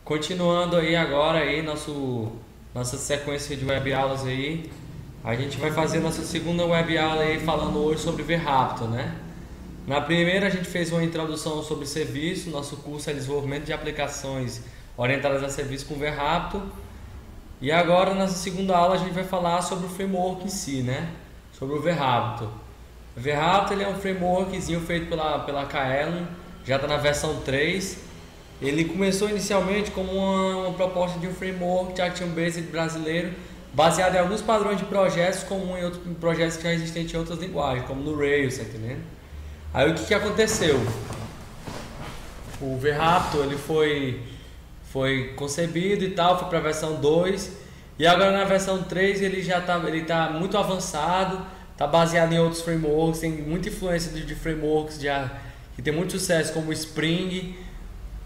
Continuando aí agora aí nossa sequência de web aulas aí, a gente vai fazer nossa segunda web aula aí falando hoje sobre VRaptor, né? Na primeira a gente fez uma introdução sobre serviço, nosso curso é desenvolvimento de aplicações orientadas a serviço com VRaptor. E agora nessa segunda aula a gente vai falar sobre o framework em si, né? Sobre o VRaptor. O VRaptor ele é um frameworkzinho feito pela Kaelon, já está na versão 3. Ele começou inicialmente como uma proposta de um framework de Action-Based brasileiro, baseado em alguns padrões de projetos comuns em outros projetos que já existem em outras linguagens, como no Rails, tá entendendo? Aí o que aconteceu? O VRaptor ele foi concebido e tal, foi para a versão 2, e agora na versão 3 ele já tá muito avançado, está baseado em outros frameworks, tem muita influência de frameworks que tem muito sucesso, como o Spring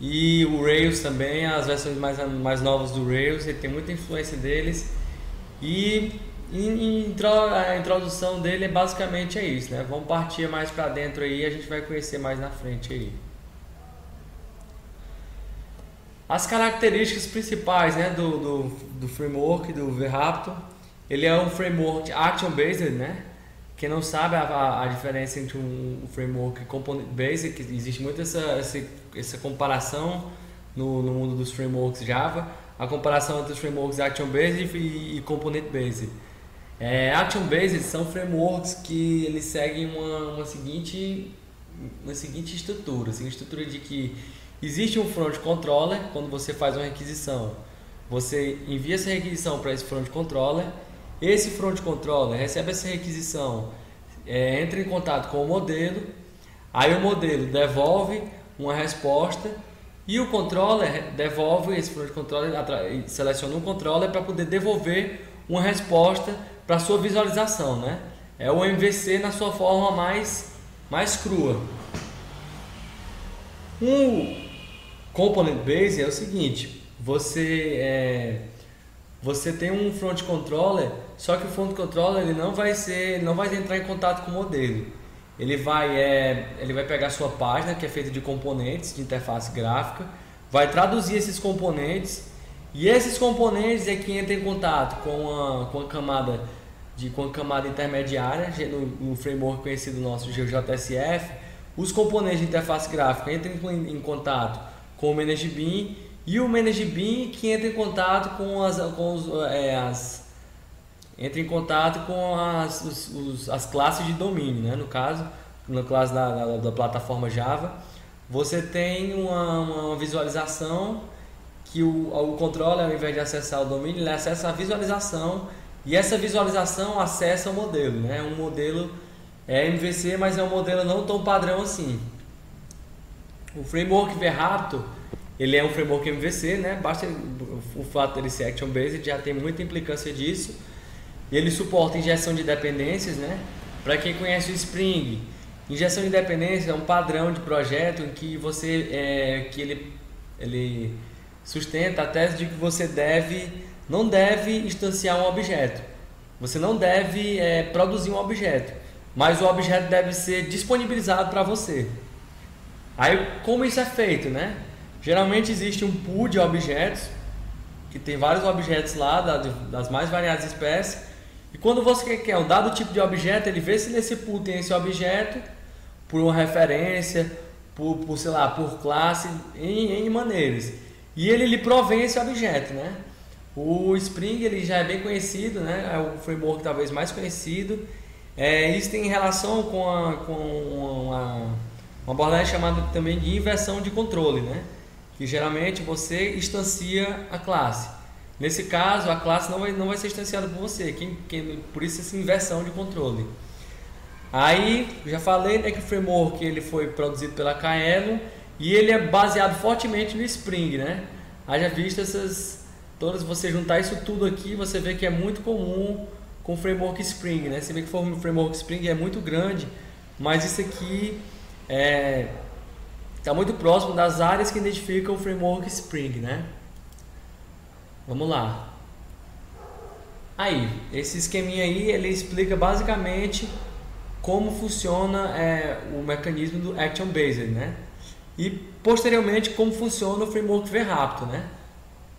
e o Rails também, as versões mais novas do Rails, ele tem muita influência deles. E a introdução dele é basicamente isso, né? Vamos partir mais para dentro aí, a gente vai conhecer mais na frente aí. As características principais, né, do framework do VRaptor, ele é um framework action-based, né? Quem não sabe a diferença entre um framework e component-based, que existe muito essa comparação no mundo dos frameworks Java, a comparação entre os frameworks action-based e component-based. Action-based são frameworks que eles seguem uma seguinte estrutura, de que existe um front controller. Quando você faz uma requisição, você envia essa requisição para esse front controller. Esse front controller recebe essa requisição, entra em contato com o modelo, aí o modelo devolve uma resposta e o controller devolve, esse front controller seleciona um controller para poder devolver uma resposta para a sua visualização, né? É o MVC na sua forma mais crua. Um component base é o seguinte: você tem um front controller, só que o front controller ele não vai entrar em contato com o modelo. Ele vai pegar a sua página, que é feita de componentes de interface gráfica, vai traduzir esses componentes, e esses componentes é que entram em contato com a camada intermediária no framework conhecido nosso GeoJSF. Os componentes de interface gráfica entram em contato com o ManageBean, e o ManageBean que entra em contato com as classes de domínio, né? No caso da plataforma Java, você tem uma visualização que o controller, ao invés de acessar o domínio, ele acessa a visualização, e essa visualização acessa o modelo, né? Um modelo MVC, mas é um modelo não tão padrão assim. O framework VRaptor ele é um framework MVC, né? Basta o fato dele ser action-based, já tem muita implicância disso. E ele suporta injeção de dependências, né? Para quem conhece o Spring, injeção de dependências é um padrão de projeto em que ele sustenta a tese de que você não deve instanciar um objeto. Você não deve produzir um objeto, mas o objeto deve ser disponibilizado para você. Aí, como isso é feito, né? Geralmente existe um pool de objetos, que tem vários objetos lá, das mais variadas espécies, e quando você quer um dado tipo de objeto, ele vê se nesse pool tem esse objeto, por uma referência, por classe, em maneiras. E ele lhe provém esse objeto, né? O Spring ele já é bem conhecido, né? É o framework talvez mais conhecido. Isso tem relação com uma abordagem chamada também de inversão de controle, né? Que geralmente você instancia a classe. Nesse caso, a classe não vai ser instanciada por você, por isso essa inversão de controle. Aí, já falei, né, que o framework ele foi produzido pela Kaelon e ele é baseado fortemente no Spring, né? Haja visto todas, você juntar isso tudo aqui, você vê que é muito comum com o framework Spring, né? Você vê que o framework Spring é muito grande, mas isso aqui está muito próximo das áreas que identificam o framework Spring, né? Vamos lá. Aí, esse esqueminha aí, ele explica basicamente como funciona o mecanismo do Action Based, né? E posteriormente como funciona o framework VRaptor, né?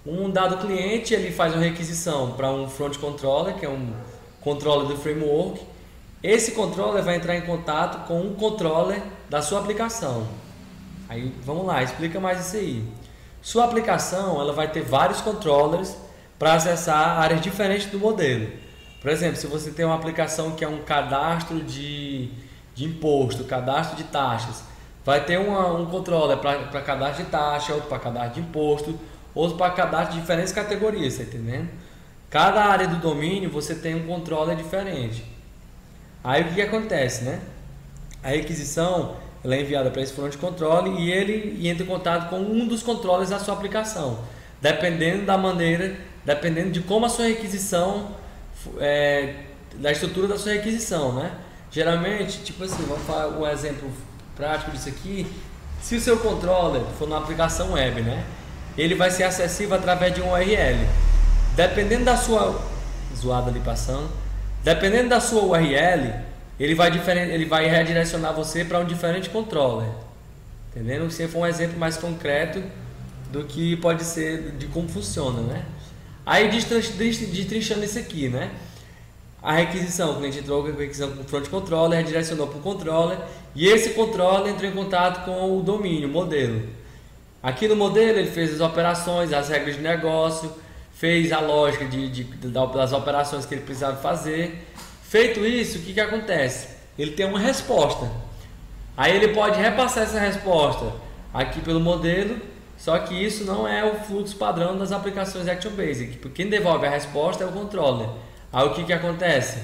Um dado cliente, ele faz uma requisição para um front controller, que é um controller do framework. Esse controller vai entrar em contato com um controller da sua aplicação. Aí vamos lá, explica mais isso aí. Sua aplicação, ela vai ter vários controllers para acessar áreas diferentes do modelo. Por exemplo, se você tem uma aplicação que é um cadastro de imposto, cadastro de taxas, vai ter um controller para cadastro de taxa, outro para cadastro de imposto, outro para cadastro de diferentes categorias, tá entendendo? Cada área do domínio você tem um controller diferente. Aí o que acontece, né? A requisição ela é enviada para esse front controller e ele entra em contato com um dos controllers da sua aplicação, dependendo da maneira, dependendo de como a sua requisição, da estrutura da sua requisição, né? Geralmente, tipo assim, vamos falar um exemplo prático disso aqui. Se o seu controller for numa aplicação web, né? Ele vai ser acessível através de um URL. Dependendo da sua dependendo da sua URL, ele vai redirecionar você para um diferente controller. Entendendo? Se for um exemplo mais concreto do que pode ser de como funciona, né? Aí destrinchando isso aqui, né? A requisição, quando a gente entrou com a requisição com o front controller, redirecionou para o controller e esse controller entrou em contato com o domínio, o modelo. Aqui no modelo ele fez as operações, as regras de negócio, fez a lógica das operações que ele precisava fazer. Feito isso, o que acontece? Ele tem uma resposta. Aí ele pode repassar essa resposta aqui pelo modelo, só que isso não é o fluxo padrão das aplicações Action Basic. Porque quem devolve a resposta é o controller. Aí o que acontece?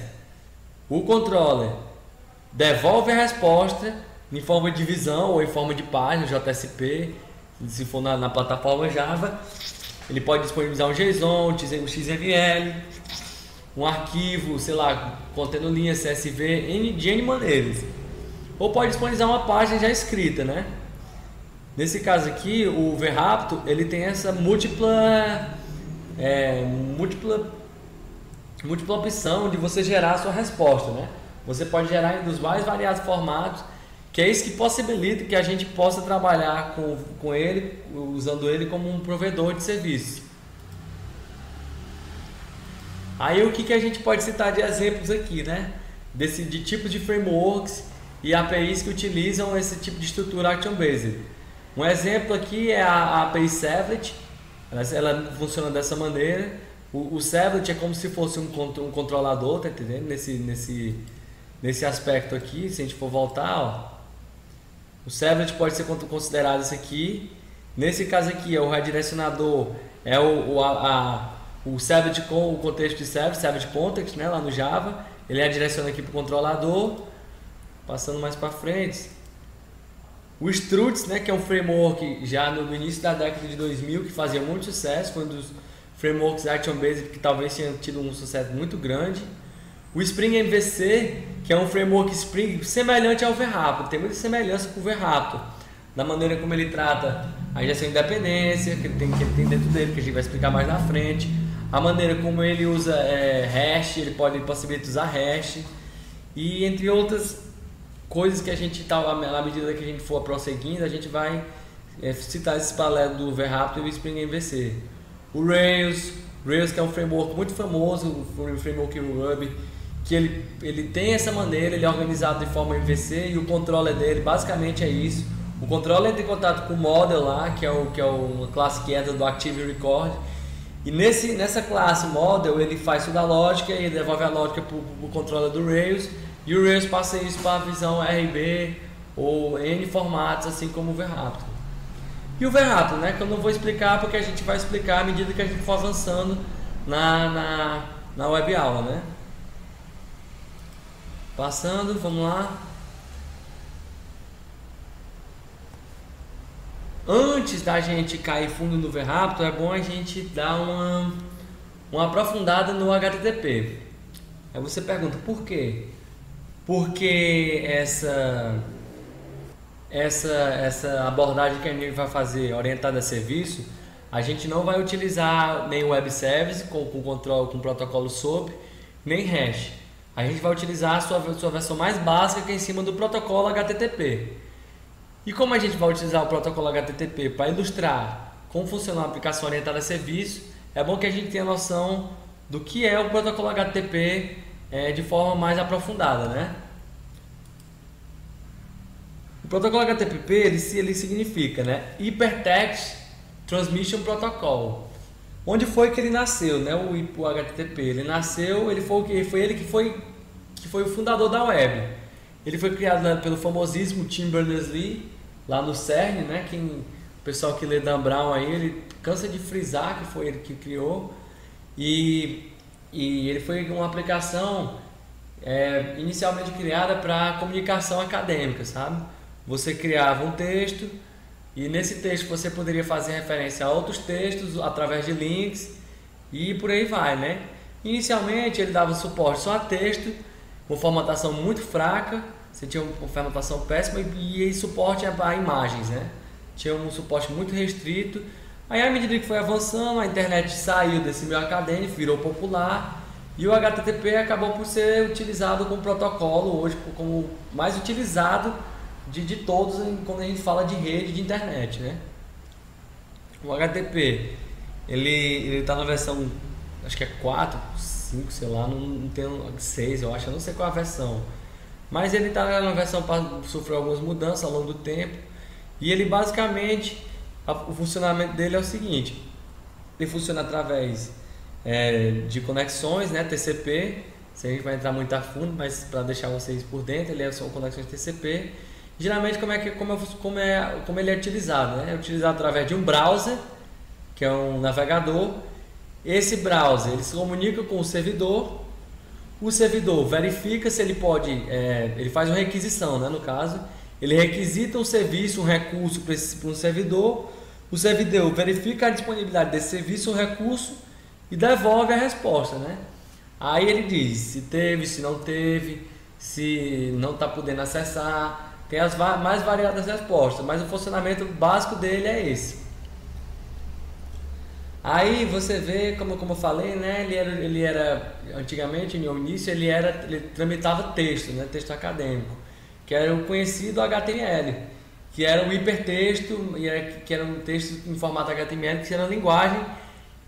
O controller devolve a resposta em forma de visão ou em forma de página, JSP, se for na plataforma Java. Ele pode disponibilizar um JSON, um XML, um arquivo, sei lá, contendo linha CSV, de N maneiras. Ou pode disponibilizar uma página já escrita, né? Nesse caso aqui, o VRaptor, ele tem essa múltipla opção de você gerar a sua resposta, né? Você pode gerar em dos mais variados formatos, que é isso que possibilita que a gente possa trabalhar com ele, usando ele como um provedor de serviço. Aí o que a gente pode citar de exemplos aqui, né? De tipos de frameworks e APIs que utilizam esse tipo de estrutura Action Based. Um exemplo aqui é a API Servlet. Ela funciona dessa maneira. O Servlet é como se fosse um controlador, tá entendendo? Nesse aspecto aqui, se a gente for voltar, ó, o Servlet pode ser considerado isso aqui. Nesse caso aqui, o redirecionador é o Servlet com o contexto de Servlet Context, né, lá no Java. Ele redireciona aqui para o controlador. Passando mais para frente, o Struts, né, que é um framework já no início da década de 2000 que fazia muito sucesso, foi um dos frameworks Action Based que talvez tenha tido um sucesso muito grande. O Spring MVC, que é um framework Spring semelhante ao VRaptor, tem muita semelhança com o VRaptor, da maneira como ele trata a gestão de independência, que ele tem dentro dele, que a gente vai explicar mais na frente, a maneira como ele usa hash, ele possibilita usar hash, e entre outras coisas que a gente, à medida que a gente for prosseguindo, a gente vai citar esses paralelos do VRaptor e do Spring MVC. O Rails que é um framework muito famoso, um framework Ruby, que ele tem essa maneira, ele é organizado de forma MVC e o controller dele basicamente é isso. O controller entra em contato com o model lá, que é uma classe que entra do Active Record, e nessa classe model ele faz toda a lógica e devolve a lógica para o controller do Rails, e o Rails passa isso para a visão RB ou N formatos, assim como o VRaptor. E o VRaptor, né, que eu não vou explicar porque a gente vai explicar à medida que a gente for avançando na web aula, né? Passando, vamos lá. Antes da gente cair fundo no VRaptor, é bom a gente dar uma aprofundada no HTTP. Aí você pergunta, por quê? Porque essa abordagem que a gente vai fazer orientada a serviço, a gente não vai utilizar nem web service com protocolo SOAP, nem hash. A gente vai utilizar a sua versão mais básica, que é em cima do protocolo HTTP. E como a gente vai utilizar o protocolo HTTP para ilustrar como funciona uma aplicação orientada a serviço, é bom que a gente tenha noção do que é o protocolo HTTP de forma mais aprofundada, né? O protocolo HTTP ele significa, né, Hypertext Transmission Protocol. Onde foi que ele nasceu, né? O HTTP ele nasceu, foi ele que foi o fundador da web. Ele foi criado, né, pelo famosíssimo Tim Berners-Lee lá no CERN, né? O pessoal que lê Dan Brown aí, ele cansa de frisar que foi ele que criou. E ele foi uma aplicação inicialmente criada para comunicação acadêmica, sabe? Você criava um texto e nesse texto você poderia fazer referência a outros textos através de links e por aí vai, né? Inicialmente ele dava suporte só a texto, com formatação muito fraca, você tinha uma formatação péssima e suporte a imagens, né? Tinha um suporte muito restrito. Aí à medida que foi avançando, a internet saiu desse meio acadêmico, virou popular e o HTTP acabou por ser utilizado como protocolo hoje, como mais utilizado de todos quando a gente fala de rede de internet, né? O HTTP ele está na versão, acho que é 4, 5, sei lá, não tem 6, eu acho, eu não sei qual é a versão, mas ele está na versão para sofrer algumas mudanças ao longo do tempo e ele basicamente o funcionamento dele é o seguinte: ele funciona através de conexões, né, TCP. A gente vai entrar muito a fundo, mas para deixar vocês por dentro, ele são conexões TCP. Geralmente como ele é utilizado, né? É utilizado através de um browser, que é um navegador. Esse browser ele se comunica com o servidor verifica se ele pode, ele faz uma requisição, né? No caso, ele requisita um serviço, um recurso para um servidor, o servidor verifica a disponibilidade desse serviço ou recurso e devolve a resposta, né? Aí ele diz se teve, se não teve, se não está podendo acessar. Tem as mais variadas respostas, mas o funcionamento básico dele é esse. Aí você vê, como eu falei, né? Ele era antigamente, no início, ele tramitava texto, né? Texto acadêmico, que era o conhecido HTML, que era o hipertexto, que era um texto em formato HTML, que era uma linguagem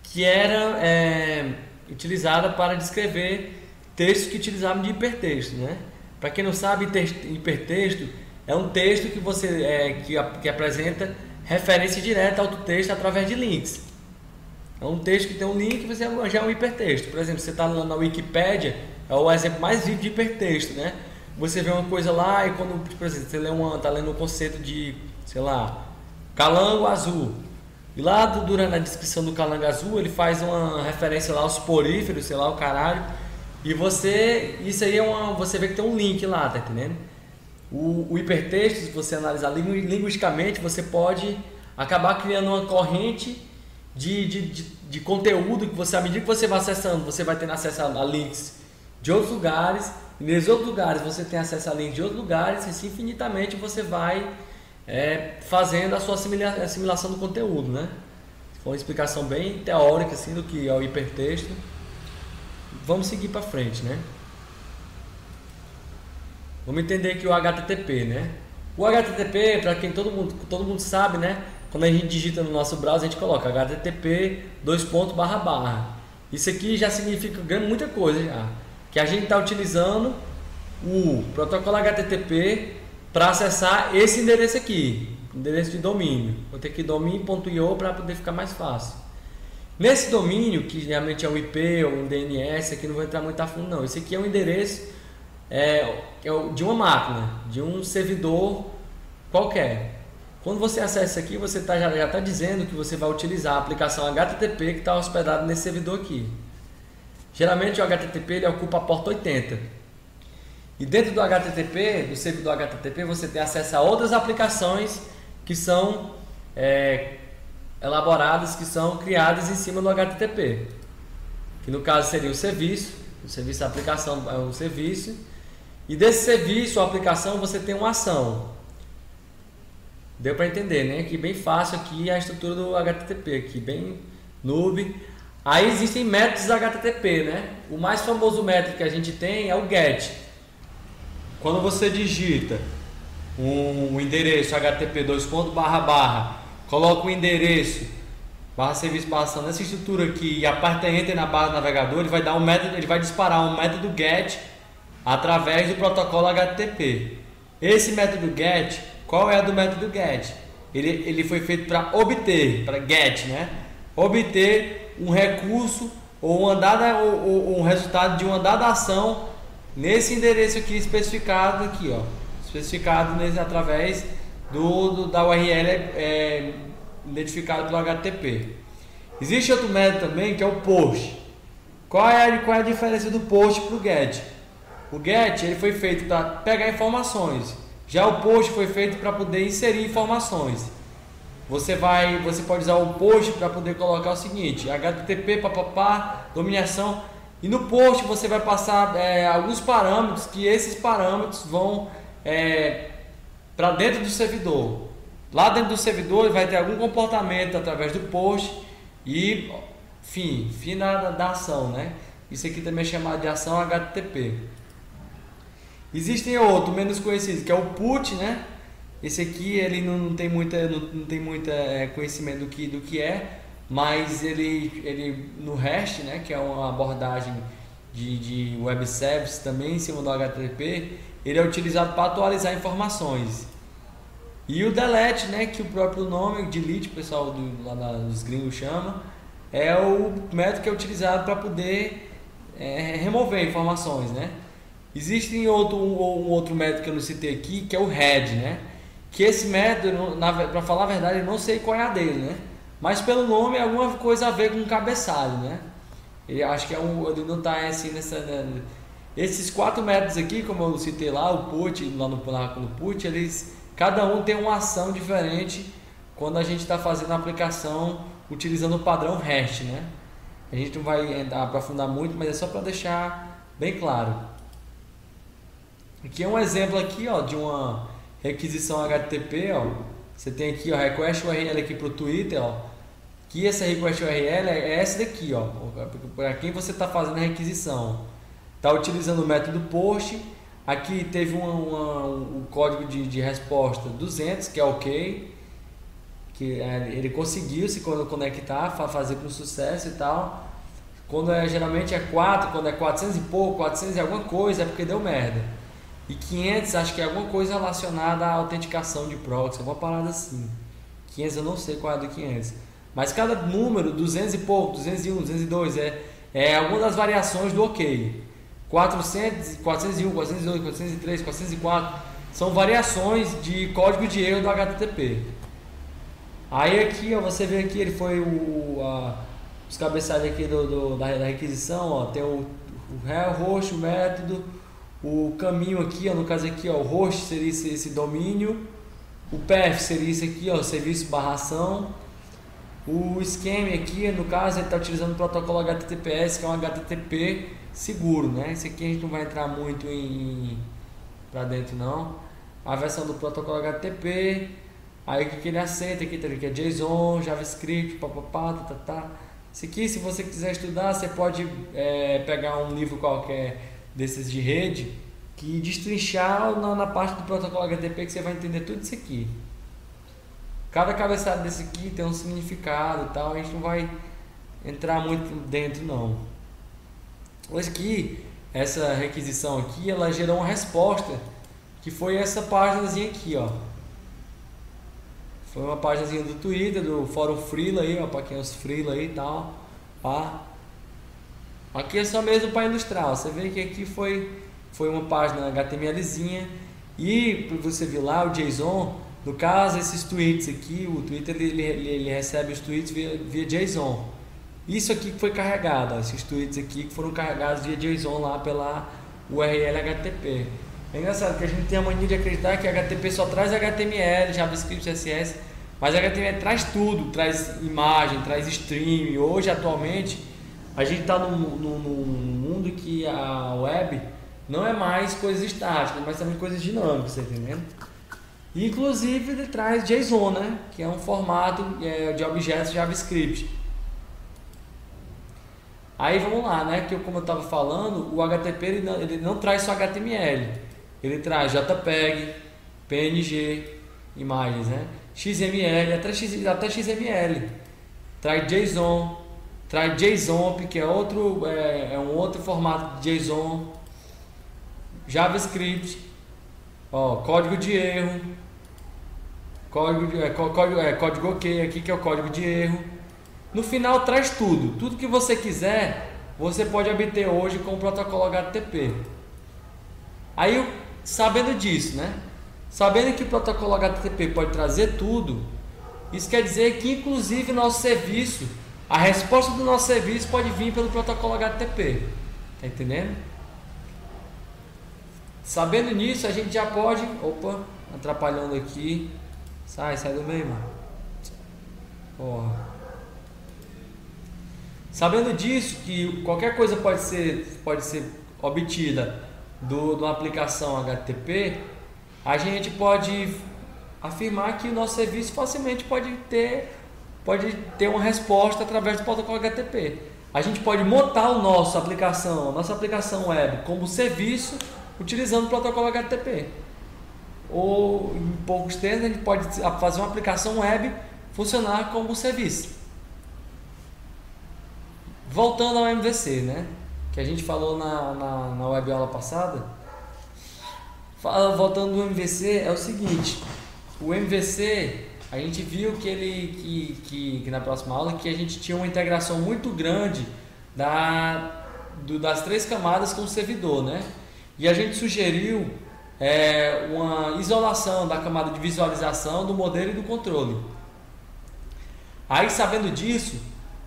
que era utilizada para descrever textos que utilizavam de hipertexto, né? Para quem não sabe, hipertexto é um texto que que apresenta referência direta ao texto através de links. É um texto que tem um link, você já é um hipertexto. Por exemplo, você está na Wikipédia, é o exemplo mais vivo de hipertexto, né? Você vê uma coisa lá e quando, por exemplo, você está lendo um conceito de, sei lá, calango azul. E lá durante a descrição do calango azul, ele faz uma referência lá aos poríferos, sei lá, o caralho. E isso aí você vê que tem um link lá, tá entendendo? O hipertexto, se você analisar linguisticamente, você pode acabar criando uma corrente de conteúdo que você, à medida que você vai acessando, você vai tendo acesso a links de outros lugares, e nesses outros lugares você tem acesso a links de outros lugares, e assim infinitamente você vai fazendo a sua assimilação do conteúdo, né? Foi uma explicação bem teórica assim, do que é o hipertexto. Vamos seguir para frente, né? Vamos entender aqui o HTTP, né? O HTTP, para quem todo mundo sabe, né? Quando a gente digita no nosso browser, a gente coloca http://. Isso aqui já significa muita coisa já. Que a gente está utilizando o protocolo HTTP para acessar esse endereço aqui, endereço de domínio. Vou ter aqui domínio.io para poder ficar mais fácil. Nesse domínio, que geralmente é um IP ou um DNS, aqui não vou entrar muito a fundo não. Esse aqui é um endereço de uma máquina, de um servidor qualquer. Quando você acessa isso aqui, você já está dizendo que você vai utilizar a aplicação HTTP que está hospedado nesse servidor aqui. Geralmente o HTTP ele ocupa a porta 80. E dentro do HTTP, do servidor HTTP, você tem acesso a outras aplicações que são elaboradas, que são criadas em cima do HTTP. Que no caso seria o serviço da aplicação é um serviço. E desse serviço, a aplicação, você tem uma ação. Deu para entender, né? Aqui bem fácil aqui a estrutura do HTTP, aqui bem noob. Aí existem métodos HTTP, né? O mais famoso método que a gente tem é o GET. Quando você digita um endereço http://, coloca o endereço barra serviço barra ação, nessa estrutura aqui e aperta Enter na barra do navegador, ele vai dar um método, ele vai disparar um método GET através do protocolo HTTP. Esse método GET, qual é a do método GET? Ele foi feito para obter, para GET, né? Obter um recurso ou um resultado de uma dada ação nesse endereço aqui especificado aqui, ó, especificado através da URL identificado pelo HTTP. Existe outro método também que é o POST. Qual é a diferença do POST para o GET? O GET ele foi feito para pegar informações, já o POST foi feito para poder inserir informações. Você pode usar o POST para poder colocar o seguinte: HTTP, papapá, dominação, e no POST você vai passar alguns parâmetros, que esses parâmetros vão para dentro do servidor. Lá dentro do servidor vai ter algum comportamento através do POST e fim da ação, né? Isso aqui também é chamado de ação HTTP. Existem outros menos conhecidos, que é o PUT, né? Esse aqui ele não tem muita conhecimento do que é, mas ele no REST, né, que é uma abordagem de web service também em cima do HTTP, ele é utilizado para atualizar informações. E o delete, né, que o próprio nome, delete, o pessoal lá dos gringos chama, é o método que é utilizado para poder remover informações, né? Existe um outro método que eu não citei aqui, que é o head, né? Que esse método, para falar a verdade, eu não sei qual é a dele, né? Mas pelo nome é alguma coisa a ver com cabeçalho, né? Eu acho que ele não está assim nessa... Né? Esses 4 métodos aqui, como eu citei lá, o put, lá no put, cada um tem uma ação diferente quando a gente está fazendo a aplicação utilizando o padrão REST, né? A gente não vai aprofundar muito, mas é só para deixar bem claro. Aqui é um exemplo aqui, ó, de uma requisição HTTP, ó. Você tem aqui, ó, request URL aqui para o Twitter, ó. Que essa request URL é essa daqui, ó. Para quem você está fazendo a requisição. Está utilizando o método POST. Aqui teve um código de resposta 200, que é ok. Que ele conseguiu se conectar, fazer com sucesso e tal. Quando geralmente é 4, quando é 400 e pouco, 400 e alguma coisa, é porque deu merda. E 500 acho que é alguma coisa relacionada à autenticação de proxy, alguma parada assim. 500 eu não sei qual é a do 500. Mas cada número, 200 e pouco, 201, 202, é alguma das variações do ok. 400, 401, 402, 403, 404 são variações de código de erro do HTTP. Aí aqui, ó, você vê aqui, ele foi os cabeçalhos aqui da requisição, ó, tem o host, o método, o caminho aqui, ó, no caso aqui, ó, o host seria esse domínio, o path seria isso aqui, ó, serviço barra ação, o scheme aqui, no caso, ele está utilizando o protocolo HTTPS, que é um HTTP seguro, né? Esse aqui a gente não vai entrar muito para dentro não. A versão do protocolo HTTP, aí o que ele aceita aqui, que é JSON, JavaScript, papapá, tá. Esse aqui, se você quiser estudar, você pode pegar um livro qualquer desses de rede que destrinchar na parte do protocolo HTTP, que você vai entender tudo isso aqui. Cada cabeçalho desse aqui tem um significado e tal, a gente não vai entrar muito dentro não. Mas aqui, essa requisição aqui, ela gerou uma resposta, que foi essa páginazinha aqui, ó. Foi uma páginazinha do Twitter, do fórum Freela aí, ó, para quem é os Freela aí e tal, pá. Aqui é só mesmo para ilustrar, ó. Você vê que aqui foi uma página HTMLzinha, e você viu lá o JSON. No caso, esses tweets aqui, o Twitter ele recebe os tweets via JSON. Isso aqui que foi carregado, ó, esses tweets aqui que foram carregados via JSON lá pela URL HTTP. É engraçado que a gente tem a mania de acreditar que HTTP só traz HTML, JavaScript, CSS, mas HTML traz tudo, traz imagem, traz stream. Hoje, atualmente, a gente está num mundo que a web não é mais coisas estáticas, mas também coisas dinâmicas, tá entendendo? Inclusive ele traz JSON, né? Que é um formato de objetos JavaScript. Aí vamos lá, né? Que como eu estava falando, o HTTP ele não traz só HTML, ele traz JPEG, PNG, imagens, né? XML, até XML. traz JSON, traz JSON, que é um outro formato de JSON, JavaScript, ó, código de erro, código OK aqui, que é o código de erro. No final traz tudo que você quiser, você pode obter hoje com o protocolo HTTP. Aí, sabendo disso, né? Sabendo que o protocolo HTTP pode trazer tudo, isso quer dizer que inclusive nosso serviço, a resposta do nosso serviço pode vir pelo protocolo HTTP. Tá entendendo? Sabendo nisso, a gente já pode... Opa, atrapalhando aqui. Sai do meio, mano. Porra. Sabendo disso, que qualquer coisa pode ser obtida de uma aplicação HTTP, a gente pode afirmar que o nosso serviço facilmente pode ter uma resposta através do protocolo HTTP. A gente pode montar a nossa aplicação web como serviço utilizando o protocolo HTTP. Ou, em poucos termos, a gente pode fazer uma aplicação web funcionar como serviço. Voltando ao MVC, né? Que a gente falou na web aula passada. Voltando ao MVC, é o seguinte: o MVC, a gente viu que na próxima aula que a gente tinha uma integração muito grande das 3 camadas com o servidor, né? E a gente sugeriu uma isolação da camada de visualização, do modelo e do controle. Aí, sabendo disso,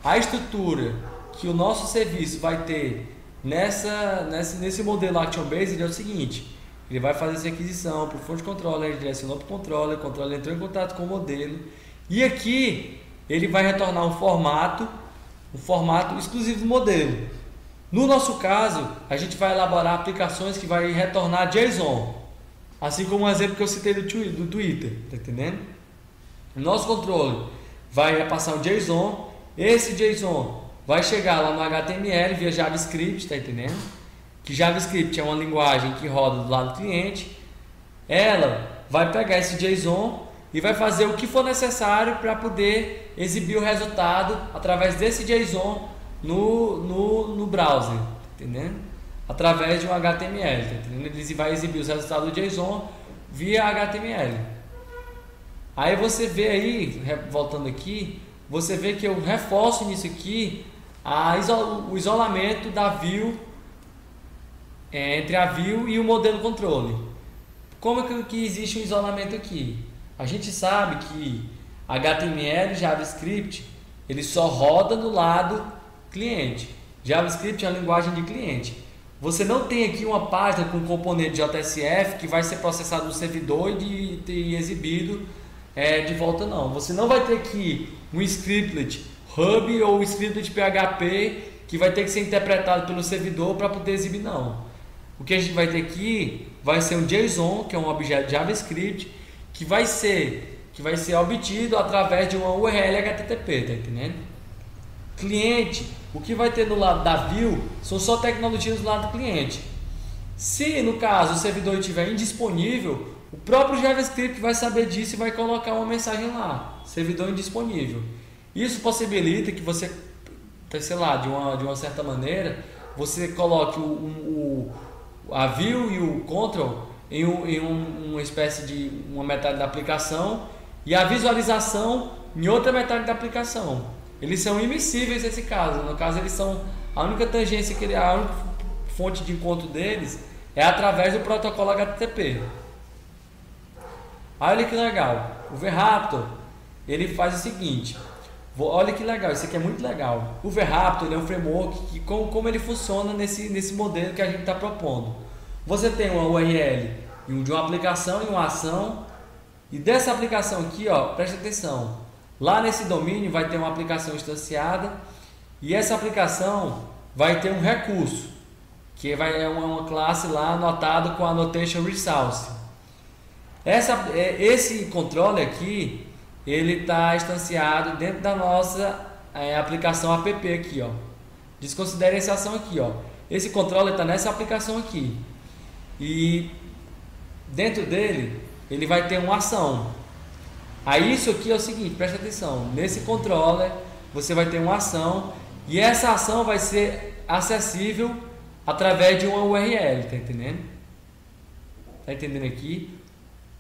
a estrutura que o nosso serviço vai ter nesse modelo Action Based é o seguinte: ele vai fazer essa aquisição para o front controller, ele direcionou para o controller entrou em contato com o modelo, e aqui ele vai retornar um formato exclusivo do modelo. No nosso caso, a gente vai elaborar aplicações que vai retornar JSON, assim como o exemplo que eu citei do Twitter, tá entendendo? O nosso controle vai passar um JSON, esse JSON vai chegar lá no HTML via JavaScript, tá entendendo? Que JavaScript é uma linguagem que roda do lado do cliente. Ela vai pegar esse JSON e vai fazer o que for necessário para poder exibir o resultado através desse JSON no browser, tá entendendo? Através de um HTML, tá entendendo? Ele vai exibir os resultados do JSON via HTML. Aí você vê aí, voltando aqui, você vê que eu reforço nisso aqui o isolamento da view, entre a view e o modelo controle. Como é que existe um isolamento aqui? A gente sabe que HTML e JavaScript ele só roda no lado cliente. JavaScript é uma linguagem de cliente. Você não tem aqui uma página com componente JSF que vai ser processado no servidor e exibido de volta, não. Você não vai ter aqui um scriptlet Hub ou um scriptlet PHP que vai ter que ser interpretado pelo servidor para poder exibir, não. O que a gente vai ter aqui vai ser um JSON, que é um objeto JavaScript, que vai ser obtido através de uma URL HTTP, tá entendendo? Cliente, o que vai ter no lado da view são só tecnologias do lado do cliente. Se no caso o servidor estiver indisponível, o próprio JavaScript vai saber disso e vai colocar uma mensagem lá, servidor indisponível. Isso possibilita que você, sei lá, de uma certa maneira, você coloque a view e o control em uma espécie de uma metade da aplicação e a visualização em outra metade da aplicação. Eles são imissíveis nesse caso. No caso, eles são a única tangência a única fonte de encontro deles é através do protocolo HTTP. Olha que legal. O VRaptor ele faz o seguinte. Olha que legal, isso aqui é muito legal. O VRaptor é um framework que como ele funciona nesse modelo que a gente está propondo. Você tem uma URL de uma aplicação e uma ação, e dessa aplicação aqui, ó, presta atenção, lá nesse domínio vai ter uma aplicação instanciada e essa aplicação vai ter um recurso, que é uma classe lá anotado com a annotation resource. Esse controle aqui, ele está instanciado dentro da nossa aplicação app aqui, ó. Desconsidere essa ação aqui, ó. Esse controller está nessa aplicação aqui e dentro dele ele vai ter uma ação. Aí isso aqui é o seguinte, presta atenção. Nesse controller você vai ter uma ação e essa ação vai ser acessível através de uma URL, tá entendendo? Tá entendendo aqui?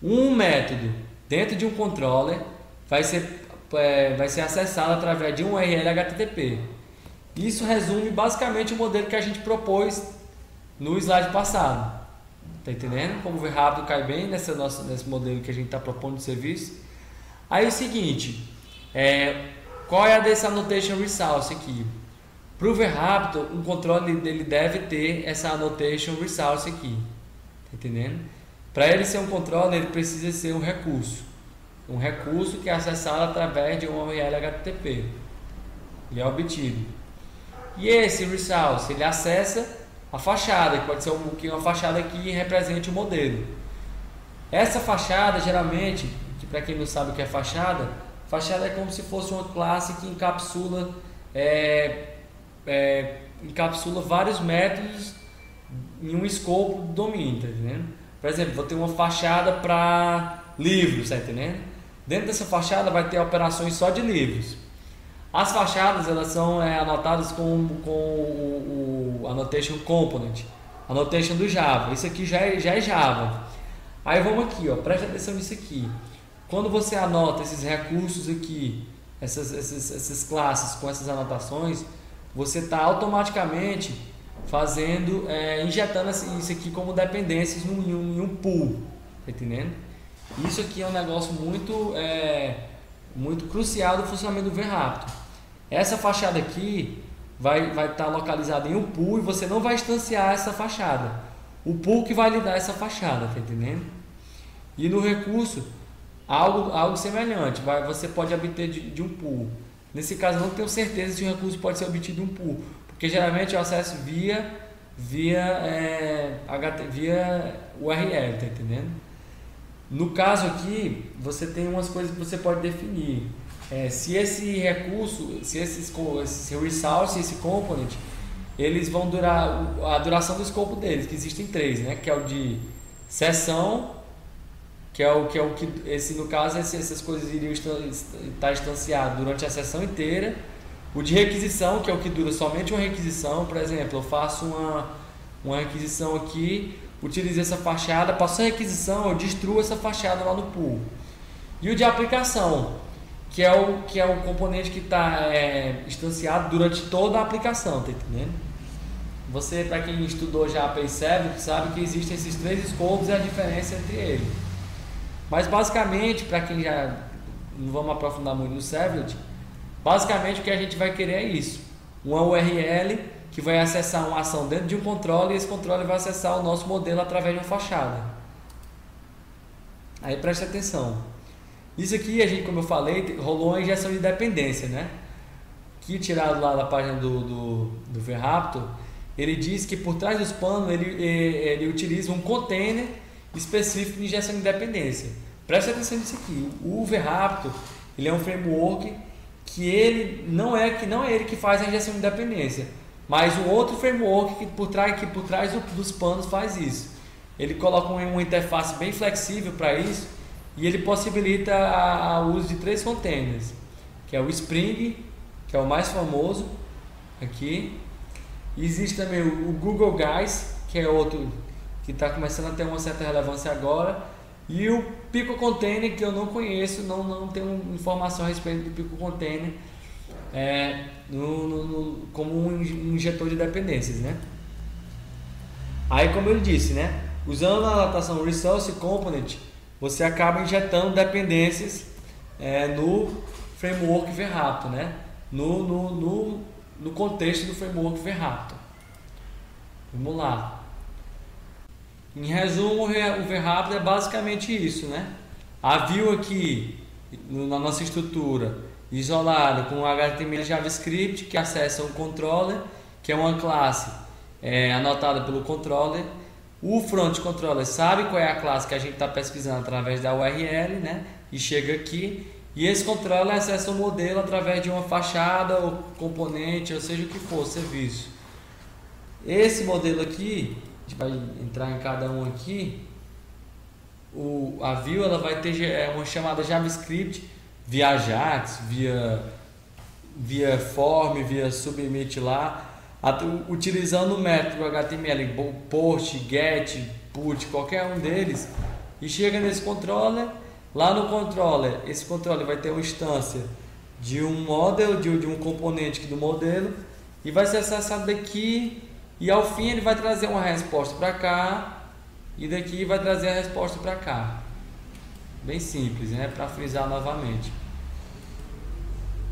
Um método dentro de um controller vai ser acessado através de um URL HTTP. Isso resume basicamente o modelo que a gente propôs no slide passado. Tá entendendo? Como o VRaptor cai bem nesse modelo que a gente está propondo de serviço. Aí o seguinte, qual é a desse annotation resource aqui? Para o VRaptor, um controle dele deve ter essa annotation resource aqui. Tá entendendo? Para ele ser um controle, ele precisa ser um recurso. Um recurso que é acessado através de um URL HTTP. Ele é obtido. E esse resource, ele acessa a fachada, que pode ser uma fachada que represente o modelo. Essa fachada, geralmente, que para quem não sabe o que é fachada é como se fosse uma classe que encapsula vários métodos em um escopo do domínio, tá entendendo? Por exemplo, vou ter uma fachada para livros, tá entendendo? Dentro dessa fachada vai ter operações só de livros. As fachadas, elas são anotadas com o annotation component, annotation do Java. Isso aqui já é Java. Aí vamos aqui, ó, presta atenção nisso aqui. Quando você anota esses recursos aqui, essas classes com essas anotações, você está automaticamente injetando isso aqui como dependências em um pool, tá entendendo? Isso aqui é um negócio muito crucial do funcionamento do VRaptor. Essa fachada aqui vai estar localizada em um pool e você não vai instanciar essa fachada. O pool que vai lhe dar essa fachada, tá entendendo? E no recurso, algo semelhante, você pode obter de um pool. Nesse caso, eu não tenho certeza se o recurso pode ser obtido de um pool, porque geralmente eu acesso via URL, tá entendendo? No caso aqui, você tem umas coisas que você pode definir. Se esse recurso, se esse resource, esse component, eles vão durar a duração do escopo deles, que existem 3, né? Que é o de sessão, que é o que no caso essas coisas iriam estar instanciadas durante a sessão inteira. O de requisição, que é o que dura somente uma requisição. Por exemplo, eu faço uma requisição aqui, utilizo essa fachada, passou a requisição, eu destruo essa fachada lá no pool. E o de aplicação, que é o componente que está instanciado durante toda a aplicação, tá entendendo? Você, para quem estudou já a Pay7, sabe que existem esses 3 escopos e a diferença entre eles. Mas basicamente, para quem já não vamos aprofundar muito no Servlet, basicamente o que a gente vai querer é isso: uma URL que vai acessar uma ação dentro de um controle, e esse controle vai acessar o nosso modelo através de uma fachada. Aí preste atenção. Isso aqui, como eu falei, rolou uma injeção de dependência, né? Que tirado lá da página do VRaptor, ele diz que por trás dos panos ele utiliza um container específico de injeção de dependência. Preste atenção nisso aqui. O VRaptor, ele é um framework que não é ele que faz a injeção de dependência, mas um outro framework que por trás dos panos faz isso. Ele coloca uma interface bem flexível para isso e ele possibilita o uso de 3 containers, que é o Spring, que é o mais famoso aqui. E existe também o Google Guys, que é outro que está começando a ter uma certa relevância agora, e o Pico Container, que eu não conheço, não tenho informação a respeito do Pico Container como um injetor de dependências, né? Aí, como ele disse, né, usando a anotação Resource Component, você acaba injetando dependências no framework VRaptor, né? No contexto do framework VRaptor. Vamos lá. Em resumo, o VRaptor é basicamente isso, né? A view aqui na nossa estrutura isolada com HTML e JavaScript que acessa um controller, que é uma classe anotada pelo controller. O front controller sabe qual é a classe que a gente está pesquisando através da URL, né? E chega aqui. E esse controller acessa o modelo através de uma fachada ou componente, ou seja o que for, serviço. Esse modelo aqui, a gente vai entrar em cada um aqui. A view ela vai ter uma chamada JavaScript via Ajax, via via form, via submit lá, utilizando o método HTML, post, get, put, qualquer um deles, e chega nesse controller. Lá no controller, esse controller vai ter uma instância de um model, de um componente do modelo, e vai ser acessado daqui, e ao fim ele vai trazer uma resposta para cá, e daqui vai trazer a resposta para cá. Bem simples, né? Para frisar novamente.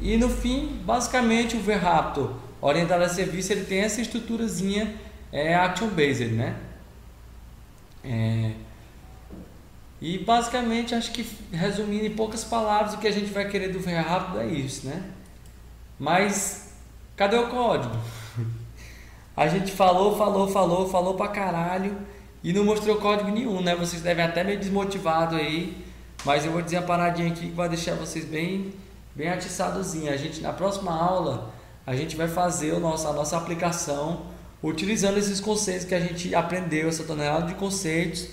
E no fim, basicamente o VRaptor orientado a serviço, ele tem essa estruturazinha action-based, né? E basicamente, acho que resumindo em poucas palavras, o que a gente vai querer do VRaptor é isso, né? Mas, cadê o código? A gente falou pra caralho e não mostrou código nenhum, né? Vocês devem até meio desmotivado aí, mas eu vou dizer a paradinha aqui que vai deixar vocês bem atiçadozinhos. A gente, na próxima aula, a gente vai fazer a nossa aplicação utilizando esses conceitos que a gente aprendeu, essa tonelada de conceitos.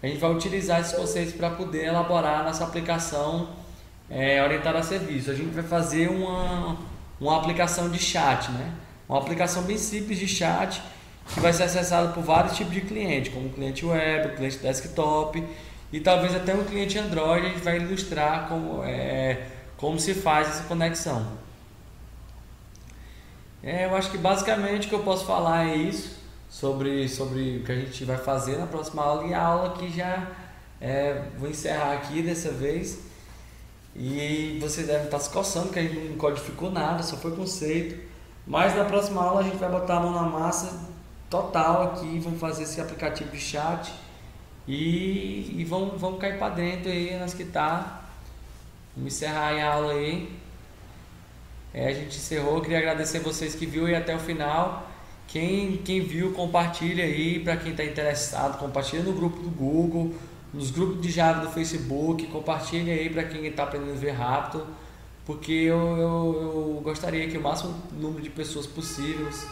A gente vai utilizar esses conceitos para poder elaborar a nossa aplicação orientada a serviço. A gente vai fazer uma aplicação de chat, né? Uma aplicação bem simples de chat que vai ser acessada por vários tipos de clientes, como cliente web, cliente desktop e talvez até um cliente Android. A gente vai ilustrar como se faz essa conexão. Eu acho que basicamente o que eu posso falar é isso sobre o que a gente vai fazer na próxima aula, e a aula aqui já vou encerrar aqui dessa vez, e vocês devem estar se coçando que a gente não codificou nada, só foi conceito, mas na próxima aula a gente vai botar a mão na massa total aqui, vamos fazer esse aplicativo de chat e vamos cair para dentro aí nas que tá. Vamos encerrar a aula aí. A gente encerrou. Eu queria agradecer vocês que viu aí até o final. Quem viu, compartilha aí. Para quem está interessado, compartilha no grupo do Google, nos grupos de Java do Facebook. Compartilha aí para quem está aprendendo VRaptor, porque eu gostaria que o máximo número de pessoas possíveis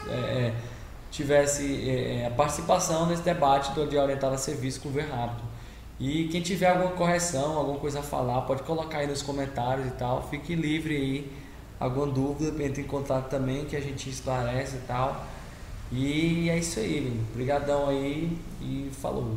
tivesse a participação nesse debate de orientado a serviço com o VRaptor. E quem tiver alguma correção, alguma coisa a falar, pode colocar aí nos comentários e tal. Fique livre aí. Alguma dúvida, entre em contato também, que a gente esclarece e tal. E é isso aí, obrigadão aí e falou.